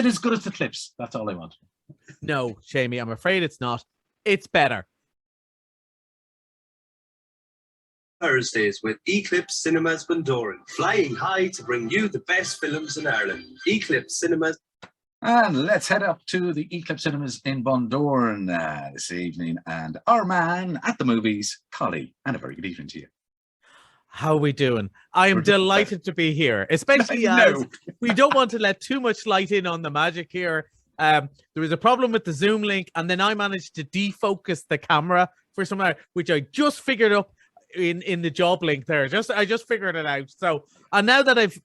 it as good as the clips? That's all I want. No, Shamey, I'm afraid it's not. It's better. Thursdays with Eclipse Cinemas Bundoran, flying high to bring you the best films in Ireland. Eclipse Cinemas. And let's head up to the Eclipse Cinemas in Bundoran this evening. And our man at the movies, Collie. And a very good evening to you. How are we doing? I am delighted to be here, especially as we don't want to let too much light in on the magic here. There was a problem with the Zoom link, and then I managed to defocus the camera for some, which I just figured up in the job link there. I just figured it out. So, and now that I've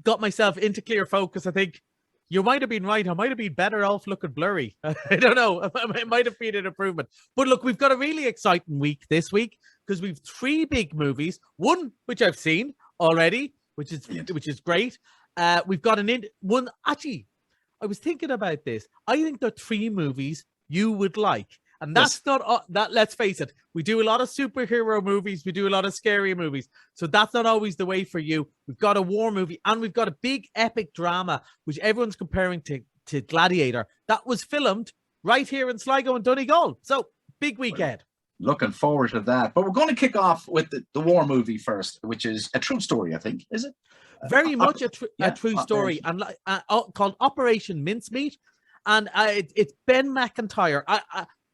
got myself into clear focus, I think you might have been right. I might have been better off looking blurry. I don't know. It might have been an improvement. But look, we've got a really exciting week this week because we've 3 big movies. One which I've seen already, which is great. We've got one. Actually, I was thinking about this. I think there are 3 movies you would like. And that's not that. Let's face it. We do a lot of superhero movies. We do a lot of scary movies. So that's not always the way for you. We've got a war movie, and we've got a big epic drama, which everyone's comparing to Gladiator. That was filmed right here in Sligo and Donegal. So big weekend. Looking forward to that. But we're going to kick off with the war movie first, which is a true story, I think. Is it? Very much a true story, and called Operation Mincemeat. And it's Ben McIntyre.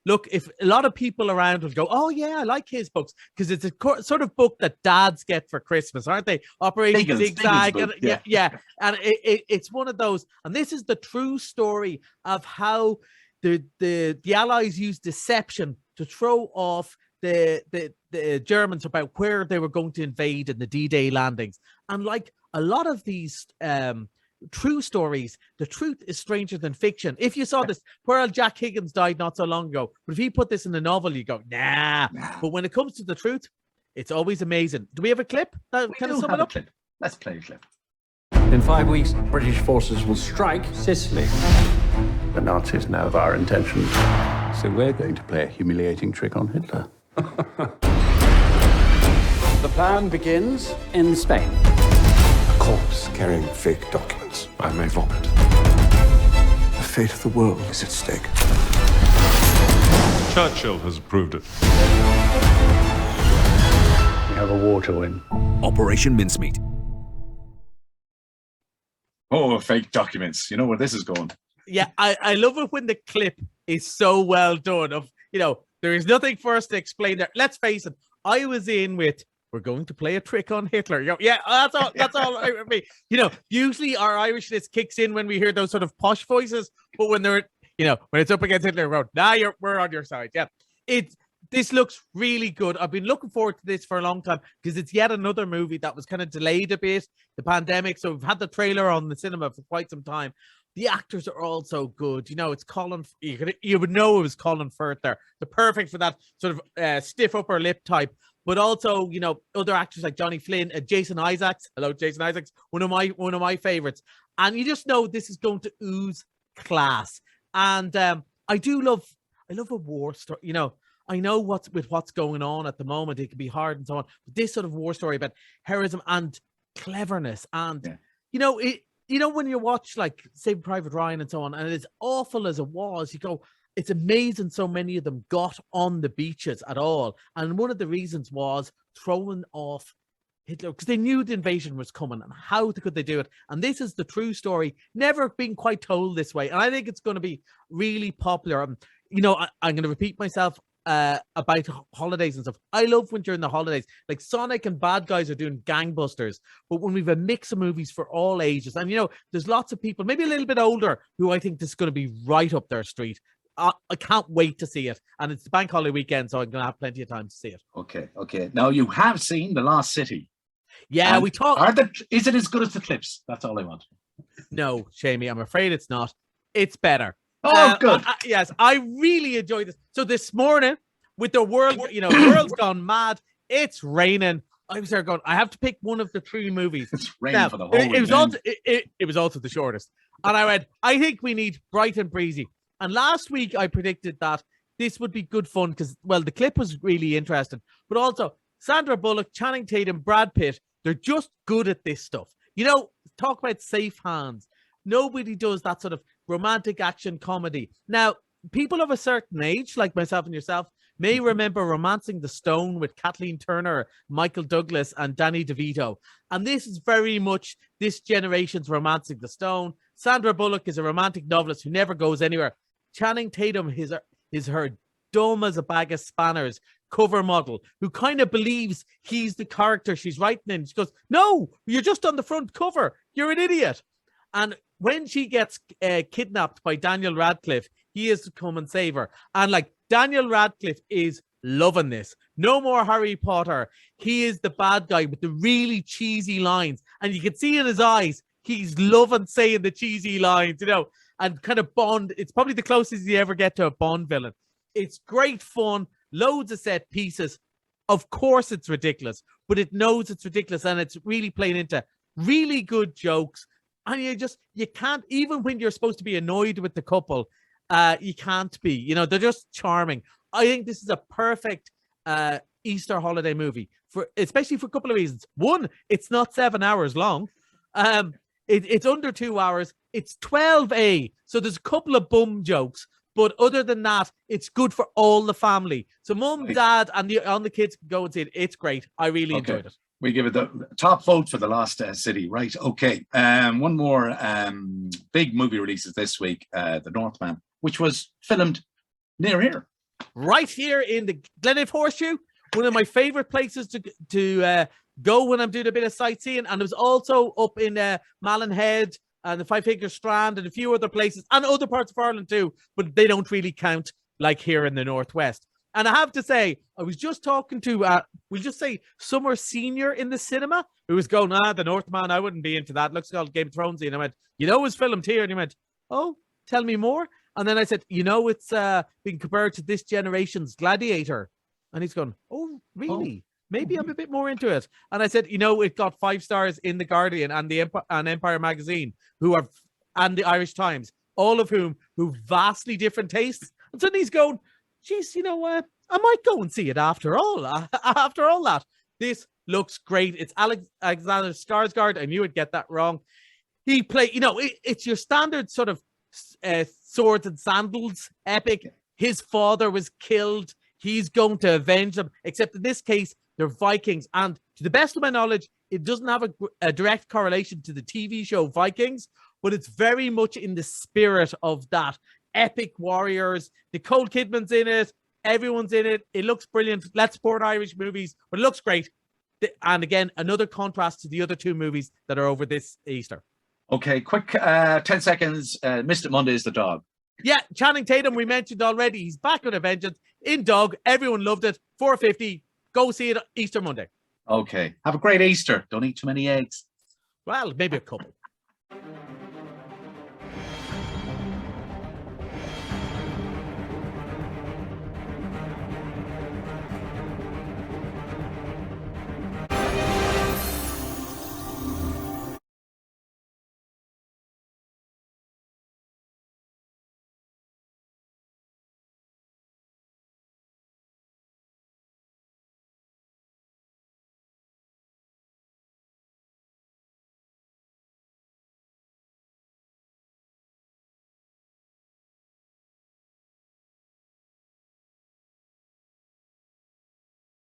Look, if a lot of people around will go, oh, yeah, I like his books, because it's a sort of book that dads get for Christmas, aren't they? Operation Zigzag. And, yeah. And it's one of those. And this is the true story of how the Allies used deception to throw off the Germans about where they were going to invade in the D-Day landings. And like a lot of these true stories, the truth is stranger than fiction. If you saw this, poor Jack Higgins died not so long ago, but if he put this in a novel, you go, nah. But when it comes to the truth, it's always amazing. Do we have a clip that kind of sum it up? Let's play a clip. In 5 weeks, British forces will strike Sicily. The Nazis know of our intentions, so we're going to play a humiliating trick on Hitler. The plan begins in Spain. A corpse carrying fake documents. I may vomit. The fate of the world is at stake. Churchill has proved it. We have a war to win. Operation Mincemeat. Oh, fake documents. You know where this is going. Yeah, I love it when the clip is so well done. There is nothing for us to explain there. Let's face it. I was in with, we're going to play a trick on Hitler. Yeah, that's all right with me. Usually our Irishness kicks in when we hear those sort of posh voices, but when they're, when it's up against Hitler, we're on your side. Yeah, this looks really good. I've been looking forward to this for a long time because it's yet another movie that was kind of delayed a bit, the pandemic. So we've had the trailer on the cinema for quite some time. The actors are all so good. It's Colin. You would know it was Colin Firth there. They're perfect for that sort of stiff upper lip type. But also, other actors like Johnny Flynn, Jason Isaacs. Hello, Jason Isaacs. One of my favorites. And you just know this is going to ooze class. And I love a war story. I know what's going on at the moment. It can be hard and so on. But this sort of war story about heroism and cleverness and when you watch like Saving Private Ryan and so on, and as awful as it was, you go, it's amazing so many of them got on the beaches at all. And one of the reasons was throwing off Hitler because they knew the invasion was coming, and how could they do it? And this is the true story, never been quite told this way. And I think it's going to be really popular. I'm going to repeat myself about holidays and stuff. I love when during the holidays, like Sonic and Bad Guys are doing gangbusters, but when we've a mix of movies for all ages, and there's lots of people, maybe a little bit older, who I think this is going to be right up their street. I can't wait to see it, and it's the bank holiday weekend, so I'm going to have plenty of time to see it. Okay. Now you have seen The Lost City. Yeah, we talked. Is it as good as the clips? That's all I want. No, Shamey, I'm afraid it's not. It's better. Oh, good. Yes, I really enjoyed this. So this morning, with the world, the world's gone mad. It's raining. I was there going, I have to pick one of the 3 movies. It's raining for the whole weekend. It was also the shortest. And I went, I think we need bright and breezy. And last week I predicted that this would be good fun because, well, the clip was really interesting. But also, Sandra Bullock, Channing Tatum, Brad Pitt, they're just good at this stuff. Talk about safe hands. Nobody does that sort of romantic action comedy. Now, people of a certain age, like myself and yourself, may remember Romancing the Stone with Kathleen Turner, Michael Douglas, and Danny DeVito. And this is very much this generation's Romancing the Stone. Sandra Bullock is a romantic novelist who never goes anywhere. Channing Tatum is her dumb as a bag of spanners cover model who kind of believes he's the character she's writing in. She goes, no, you're just on the front cover. You're an idiot. And when she gets kidnapped by Daniel Radcliffe, he is to come and save her. And like Daniel Radcliffe is loving this. No more Harry Potter. He is the bad guy with the really cheesy lines. And you can see in his eyes, he's loving saying the cheesy lines, you know, and kind of Bond. It's probably the closest you ever get to a Bond villain. It's great fun, loads of set pieces. Of course it's ridiculous, but it knows it's ridiculous and it's really playing into really good jokes. And you can't, even when you're supposed to be annoyed with the couple, you can't be, you know, they're just charming. I think this is a perfect Easter holiday movie, especially for a couple of reasons. One, it's not 7 hours long. It's under 2 hours. It's 12A. So there's a couple of bum jokes. But other than that, it's good for all the family. So mum, dad, and the kids can go and see it. It's great. I really enjoyed it. We give it the top vote for The Lost City. Right. Okay. One more big movie releases this week, The Northman, which was filmed near here. Right here in the Glenelg Horseshoe, one of my favorite places to go when I'm doing a bit of sightseeing. And it was also up in Malin Head and the Five Finger Strand and a few other places and other parts of Ireland too, but they don't really count like here in the Northwest. And I have to say, I was just talking to, we'll just say Summer Senior in the cinema, who was going, The Northman, I wouldn't be into that. Looks like Game of Thrones. And I went, you know, it was filmed here. And he went, oh, tell me more. And then I said, you know, it's being compared to this generation's Gladiator. And he's going, oh, really? Maybe I'm a bit more into it. And I said, you know, it got 5 stars in The Guardian and the Empire Magazine, and the Irish Times, all of who vastly different tastes. And suddenly he's going, geez, you know what? I might go and see it after all. After all that, this looks great. It's Alexander Skarsgård. I knew I'd get that wrong. He played, you know, it's your standard sort of swords and sandals epic. His father was killed. He's going to avenge them. Except in this case, they're Vikings. And to the best of my knowledge, it doesn't have a direct correlation to the TV show Vikings, but it's very much in the spirit of that. Epic warriors. Nicole Kidman's in it. Everyone's in it. It looks brilliant. Let's support Irish movies, but it looks great. And again, another contrast to the other 2 movies that are over this Easter. Okay, quick 10 seconds. Missed It Monday is the dog. Yeah, Channing Tatum, we mentioned already. He's back with a vengeance in Dog. Everyone loved it. $4.50. Go see it Easter Monday. Okay. Have a great Easter. Don't eat too many eggs. Well, maybe a couple.